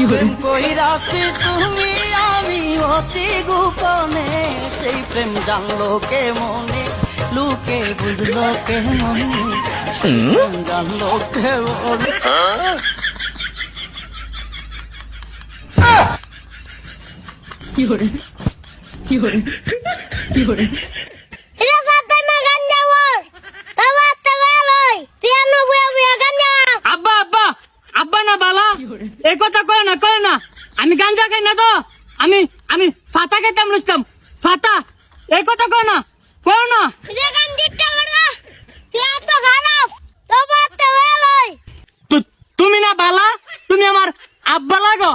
প্রেম কইরাছি তুমি আমি অতি গোপনে, সেই প্রেম জানলো কে মনে, লুকে বুঝলো কে মনে, সেই প্রেম জানলো কে মনে। কি করে কি করে কি করে আব্বা আব্বা আব্বা না বালা এই কথা কয় না আমি গাঞ্জা খাই না তো, আমি আমি ফাতা খাইতাম লুচতাম ফাতা, এই কথা কয় না তুমি না বালা, তুমি আমার আব্বা লাগো,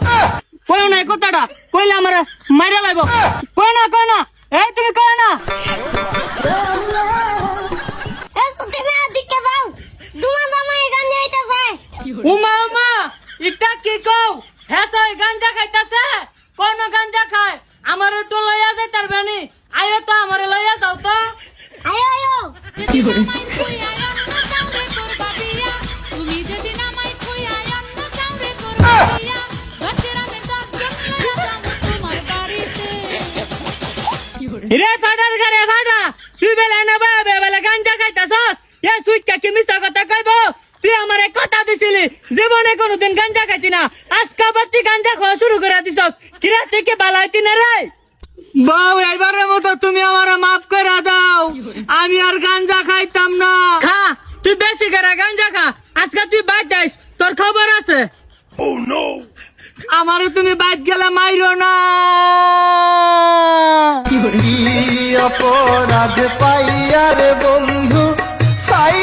কয় না এই কথাটা, কইলে আমার মাইরা লাগবো, কয় না এই তুমি কয় না। উমা উমা এটা কি কও, হ্যাঁ তো গাঞ্জা খাইতাছে, কোন গাঞ্জা খায়, আমার একটু লইয়া যাই তার বানি, আয়ো তো আমার লইয়া যাও তো। কি করে রে ফাটার ঘরে ফাটা, তুই বেলা না বাবে বেলা গাঞ্জা খাইতাছস, এ সুইকা কি মিছা কথা কইব, তুই আমারে কথা দিছিলি জীবনে কোনোদিন গাঞ্জা খাইতি না, আজকে আবার তুই গাঞ্জা খাওয়া শুরু করে দিছস, কিরা থেকে বালা হইতি না রে। বউ এবারের মতো তুমি আমারে মাফ করে দাও, আমি আর গাঞ্জা খাইতাম না। খা তুই বেশি করে গাঞ্জা খা, আজকে তুই বাইর যাইস, তোর খবর আছে। আমারে তুমি বাইর গেলে মাইরো না। কি অপরাধ পাইয়ারে বন্ধু ছাই